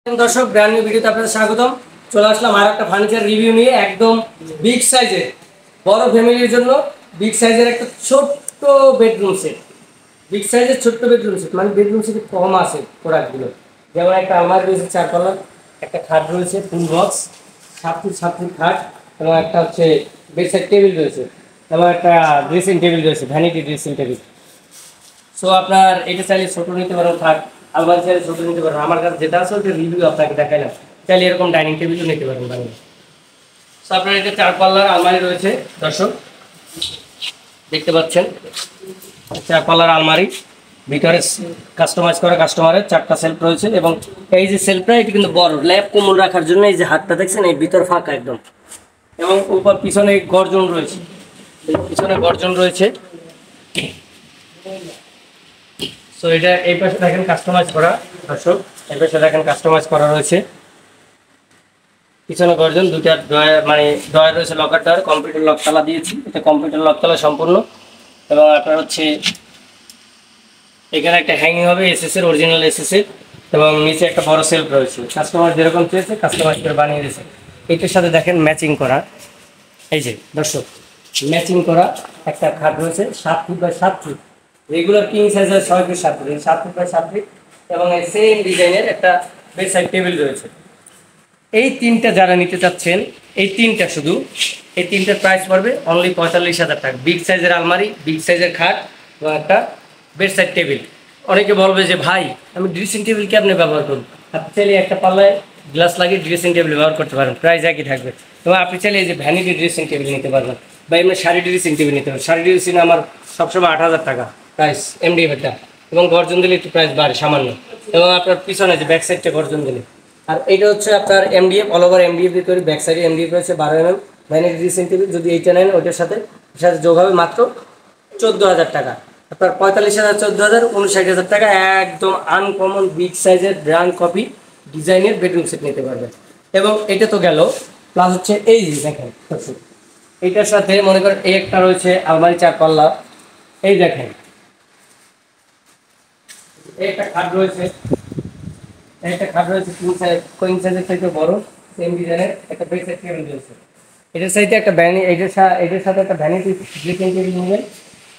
দর্শক brand new ভিডিওতে আপনাদের স্বাগতম। চলে আসলাম আর একটা ফার্নিচার রিভিউ নিয়ে। একদম বিগ সাইজের বড় ফ্যামিলির জন্য বিগ সাইজের একটা ছোট্ট বেডরুম সেট। বিগ সাইজের ছোট্ট বেডরুম সেট মানে বেডরুম সেট কম আছে প্রোডাক্টগুলো। যেমন একটা আলমারি রয়েছে 4 পাল্লার, একটা খাট রয়েছে ফুল বক্স 7 ফিট খাট, এবং একটা হচ্ছে বেড সাইড টেবিল রয়েছে, এবং একটা ড্রেসিং টেবিল রয়েছে, ভ্যানিটি ড্রেসিং টেবিল। সো আপনার এটা চাইলে ছোটো নিতে পারেন, থাক আলমারি চাইলে ছোটো নিতে পারেন। আমার কাছে যেটা আছে ওইটা রিভিউ আপনাকে দেখাইলাম। চাইলে এরকম ডাইনিং টেবিলও নিতে পারেন বানিয়ে। সো আপনার এটা 4 পাল্লার আলমারি রয়েছে দর্শক, দেখতে পাচ্ছেন 4 পাল্লার আলমারি। ভিতরে কাস্টমাইজ করা কাস্টমারের 4টা সেলফ রয়েছে, এবং এই যে সেলফটা এটা কিন্তু বড় ল্যাপ কোমল রাখার জন্য। এই যে হাতটা দেখছেন, এই ভিতর ফাঁকা একদম, এবং উপর পিছনে গর্জন রয়েছে, পিছনে গর্জন রয়েছে। সো এটা এই পাশে দেখেন কাস্টমাইজ করা দর্শক, এই পাশে দেখেন কাস্টমাইজ করা রয়েছে। পিছনে গর্জন, দুইটা ড্রয়ার মানে ড্রয়ার রয়েছে, লকার ড্রয়ার, কম্পিউটার লক তালা দিয়েছি, এটা কম্পিউটার লক তালা সম্পূর্ণ। এবং আপনার হচ্ছে এখানে একটা হ্যাঙ্গিং হবে এসএস এর, অরিজিনাল এসএস এর, এবং নিচে একটা বড় সেলফ রয়েছে। কাস্টমার যেরকম চেয়েছে কাস্টমাইজ করে বানিয়ে দিয়েছে। এটার সাথে দেখেন ম্যাচিং করা, এই যে দর্শক ম্যাচিং করা একটা খাট রয়েছে 7 feet by 7 feet, regular king সাইজের 6 feet 7 feet, 7 feet by 7 feet, এবং এই সেম ডিজাইনের একটা বেড সাইড টেবিল রয়েছে। এই তিনটা যারা নিতে চাচ্ছেন, এই তিনটা শুধু এই তিনটার প্রাইস পড়বে অনলি 45,000 টাকা। বিগ সাইজের আলমারি, বিগ সাইজের খাট, এবং একটা বেড সাইড টেবিল। অনেকে বলবে যে ভাই আমি ড্রেসিং টেবিল কি আপনি ব্যবহার করুন, আপনি চাইলে একটা পাল্লায় গ্লাস লাগিয়ে ড্রেসিং টেবিল ব্যবহার করতে পারেন, প্রাইস একই থাকবে। এবং আপনি চাইলে এই যে ভ্যানিটি ড্রেসিং টেবিল নিতে পারবেন, বা এমনি শাড়ি ড্রেসিং টেবিল নিতে পারবেন। শাড়ি ড্রেসিং আমার সবসময় 8,000 টাকা প্রাইস এমডিএফটা, এবং গর্জন দিলে একটু প্রাইস বাড়ে সামান্য। এবং আপনার পিছনে যে ব্যাক সাইডটা গর্জন দিলে, আর এটা হচ্ছে আপনার এমডিএফ, অল ওভার এমডিএফ দিয়ে তৈরি। ব্যাক সাইডে এমডিএফ রয়েছে 12 mm ভ্যানিটি ড্রেসিং টেবিল। যদি এইটা নেন ওইটার সাথে যোগ হবে মাত্র 14,000 টাকা। আপনার 45,000, 14,000, 59,000 টাকা একদম আনকমন বিগ সাইজের ব্র্যান্ড কপি ডিজাইনের বেডরুম সেট নিতে পারবেন। এবং এটা তো গেল, প্লাস হচ্ছে এই যে দেখেন এইটার সাথে মনে করেন এই একটা রয়েছে আলমারি 4 পাল্লা, এই দেখেন এই একটা খাট রয়েছে, একটা খাট রয়েছে কুইন সাইজের থেকে বড়, সেম ডিজাইনের একটা বেড সাইড টেবিল রয়েছে। এটার সাথে একটা এটার সাথে একটা ভ্যানিটি ড্রেসিং টেবিল নেবেন।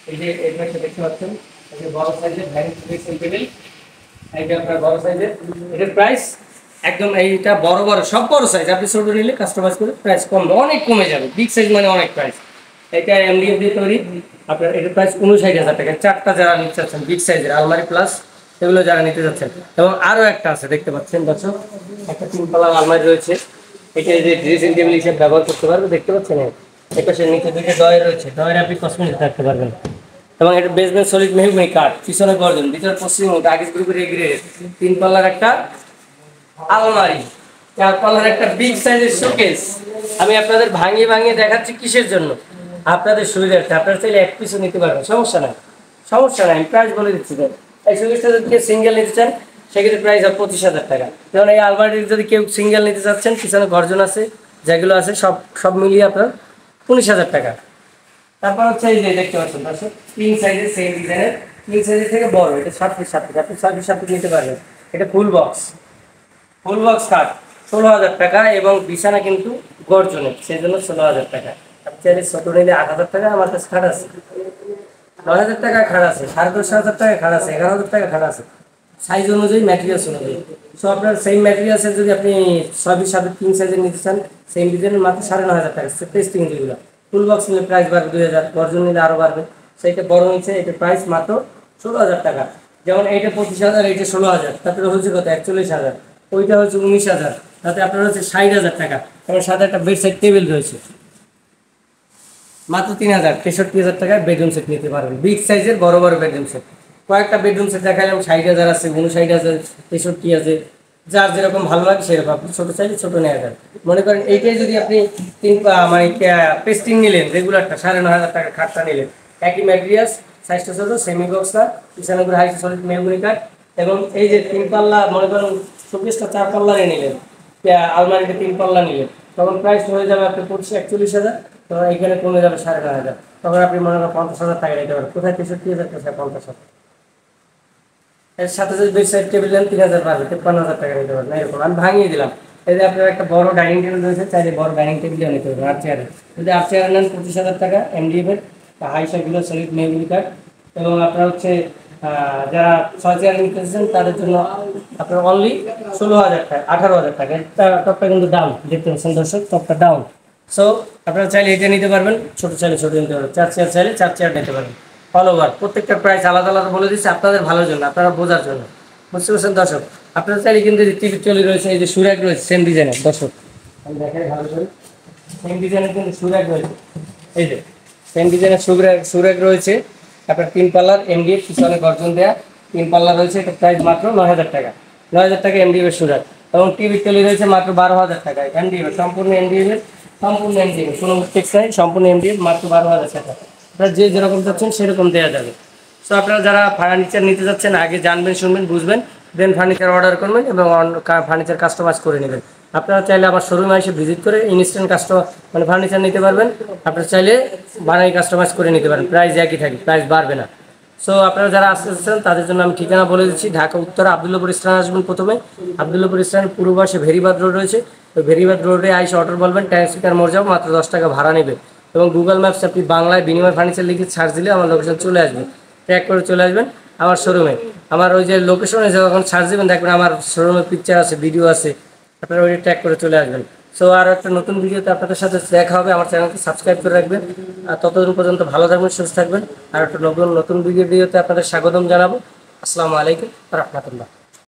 এই যে এই পাশে দেখতে পাচ্ছেন, এই যে বড় সাইজের ভ্যানিটি ড্রেসিং টেবিল, এই যে আপনার বড় সাইজের। এটার প্রাইস একদম এইটা বড় বড় সব বড় সাইজ, আপনি ছোট নিলে কাস্টমাইজ করে প্রাইস কমবে, অনেক কমে যাবে। বিগ সাইজ মানে অনেক প্রাইস। এটা এমডিএফ দিয়ে তৈরি। আপনার এটার প্রাইস 59,000 টাকা। 4টা যারা নিতে চাচ্ছেন বিগ সাইজের আলমারি প্লাস এগুলো যারা নিতে যাচ্ছেন। এবং আরও একটা আছে দেখতে পাচ্ছেন দর্শক, একটা 3 পাল্লার আলমারি রয়েছে। এটা যে ড্রেসিং টেবিল হিসেবে ব্যবহার করতে পারবে, দেখতে পাচ্ছেন। এটা সে নিচে 2টা ড্রয়ার রয়েছে, ড্রয়ারে আপনি কসমেটিক্স রাখতে পারবেন। এবং এটা বেসমেন্ট সলিড মেহগনি কাঠ, পিছনে গর্জন, ভিতরে পশ্চিম আগিস গ্রুপের এগ্রে 3 পাল্লার একটা আলমারি, 4 পাল্লার একটা বিগ সাইজের শোকেস। আমি আপনাদের ভাঙিয়ে ভাঙিয়ে দেখাচ্ছি কিসের জন্য, আপনাদের সুবিধার্থে। আপনারা চাইলে এক পিসও নিতে পারবেন, সমস্যা নাই, সমস্যা নাই, আমি প্রাইস বলে দিচ্ছি। এই শোকেসটা যদি কেউ সিঙ্গেল নিতে চান সেক্ষেত্রে প্রাইস হবে 25,000 টাকা। যেমন এই আলমারির যদি কেউ সিঙ্গেল নিতে চাচ্ছেন, পিছনে গর্জন আছে, যেগুলো আছে সব মিলিয়ে আপনার 19,000 টাকা। তারপর হচ্ছে এই যে দেখতে পাচ্ছেন দর্শক, কিং সাইজের সেম ডিজাইনের, কিং সাইজের থেকে বড়, এটা 7 ফিট 7 ফিট, আপনি 7 ফিট 7 ফিট নিতে পারবেন। এটা ফুল বক্স কাঠ, 16,000 টাকা। এবং বিছানা কিন্তু গর্জনের, সেই জন্য 16,000 টাকা। আপনি চাইলে ছোট নিলে 8,000 টাকা, আমার কাছে খাট আছে 9,000 টাকা খাট আছে, 10,500 টাকা খাট আছে, 11,000 টাকা খাট আছে, সাইজ অনুযায়ী ম্যাটেরিয়ালস অনুযায়ী। সো আপনার সেম ম্যাটেরিয়ালসের যদি আপনি 6 ফিট 7 ফিট কিং সাইজের নিতে চান, সেম ডিজাইনের মাত্র 9,500 টাকা। টেস্টিং যেগুলো ফুল বক্স নিলে প্রাইস বাড়বে 2,000, গর্জন নিলে আরও বাড়বে। সেইটা বড় নিচ্ছে, এটা প্রাইস মাত্র 16,000 টাকা। যেমন এইটা 25,000, এইটা 16,000, তারপরে হচ্ছে কত 41,000, ওইটা হচ্ছে 19,000, তাতে আপনার হচ্ছে 60,000 টাকা। এবং সাথে একটা বেড সাইড টেবিল রয়েছে মাত্র 3,000, 63,000 টাকায় বেডরুম সেট নিতে পারবেন। বিগ সাইজের বড় বড় বেডরুম সেট, কয়েকটা বেডরুম সেট দেখালাম, 60,000 আছে, 59,000, 63 আছে, যার যেরকম ভালো লাগে সেরকম। আপনি ছোটো চাইলে ছোটো নেওয়া যাবে। মনে করেন এইটাই যদি আপনি মানে পেস্টিং নিলেন রেগুলারটা 9,500 টাকা, খাটটা নিলেন একই ম্যাটেরিয়ালস, সাইজটা ছোটো, সেমি বক্স না, পিছনে করে হাইট সলিড মেহগনি কাঠ। এবং এই যে 3 পাল্লা মনে করেন শোকেসটা 4 পাল্লারে নিলেন, আলমারিটা 3 পাল্লা নিলেন, তখন প্রাইস হয়ে যাবে আপনার 41,000, তখন এখানে কমে যাবে 9,500, তখন আপনি মনে করেন 50,000 টাকা নিতে পারেন। কোথায় 63,000, কোথায় 50,000। এর সাথে যদি বেড সাইড টেবিল নেন 3000 পারবে, 53,000 টাকা নিতে পারবেন এরকম। আমি ভাঙিয়ে দিলাম। এই যে আপনার একটা বড় ডাইনিং টেবিল রয়েছে, চাইলে বড় ডাইনিং টেবিলও নিতে পারবেন। আর চেয়ারে যদি আর চেয়ার নেন 25,000 টাকা এমডিএফ এর high cycle solid memory card. এবং আপনার হচ্ছে যারা 6 চেয়ার নিতে চাচ্ছেন তাদের জন্য আপনার অনলি 16,000 টাকা, 18,000 টাকা। টপটা কিন্তু ডাউন, দেখতে পাচ্ছেন দর্শক, টপটা ডাউন। সো আপনারা চাইলে এটা নিতে পারবেন, ছোট চাইলে ছোট নিতে পারবেন, 4 চেয়ার চাইলে 4 চেয়ার নিতে পারবেন। অল ওভার প্রত্যেকটা প্রাইস আলাদা আলাদা বলে দিচ্ছি আপনাদের ভালোর জন্য, আপনারা বোঝার জন্য, বুঝতে পারছেন দর্শক। আপনারা চাইলে কিন্তু টিভি চলে রয়েছে, এই যে সুরাগ রয়েছে সেম ডিজাইনের দর্শক, আমি দেখাই ভালো করে। সেম ডিজাইনের কিন্তু সুরাগ রয়েছে, এই যে সেম ডিজাইনের সুরাগ রয়েছে আপনার 3 পাল্লার এমডিএফ, পিছনে গর্জন দেওয়া 3 পাল্লা রয়েছে। এটা প্রাইস মাত্র 9,000 টাকা, 9,000 টাকা এমডিএফ এর সুরাগ। এবং টিভি চলে রয়েছে মাত্র 12,000 টাকায় এমডিএফ, সম্পূর্ণ এমডিএফ, সম্পূর্ণ এমডিএফ, কোনো মিস্টেক্স নাই, সম্পূর্ণ এমডিএফ, মাত্র 12,000 টাকা। আপনারা যে যেরকম চাচ্ছেন সেরকম দেওয়া যাবে। সো আপনারা যারা ফার্নিচার নিতে যাচ্ছেন আগে জানবেন, শুনবেন, বুঝবেন, দেন ফার্নিচার অর্ডার করবেন এবং ফার্নিচার কাস্টমাইজ করে নেবেন। আপনারা চাইলে আমার শোরুমে এসে ভিজিট করে ইনস্ট্যান্ট মানে ফার্নিচার নিতে পারবেন। আপনারা চাইলে বানাই কাস্টমাইজ করে নিতে পারেন, প্রাইস একই থাকে, প্রাইস বাড়বে না। সো আপনারা যারা আসতেছেন তাদের জন্য আমি ঠিকানা বলে দিচ্ছি, ঢাকা উত্তর আবদুল্লাপুর স্ট্যান্ড আসবেন। প্রথমে আবদুল্লাপুর স্ট্যান্ড পূর্ব পাশে ভেরিবাদ রোড রয়েছে, ওই ভেরিবাদ রোডে আইসে অর্ডার বলবেন, ট্যাক্সিকার মোড় যাবো, মাত্র 10 টাকা ভাড়া নেবে। এবং গুগল ম্যাপস আপনি বাংলায় বিনিময় ফার্নিচার লিখে সার্চ দিলে আমার লোকেশন চলে আসবে, ট্র্যাক করে চলে আসবেন আমার শোরুমে। আমার ওই যে লোকেশনে যখন সার্চ দেবেন দেখবেন আমার শোরুমের পিকচার আছে, ভিডিও আছে, আপনারা ওই ট্র্যাক করে চলে আসবেন। সো আর একটা নতুন ভিডিওতে আপনাদের সাথে দেখা হবে, আমার চ্যানেলকে সাবস্ক্রাইব করে রাখবেন। আর ততদিন পর্যন্ত ভালো থাকবেন, সুস্থ থাকবেন। আর একটা নতুন ভিডিওতে আপনাদের স্বাগতম জানাবো। আসসালামু আলাইকুম ওয়া রাহমাতুল্লাহ।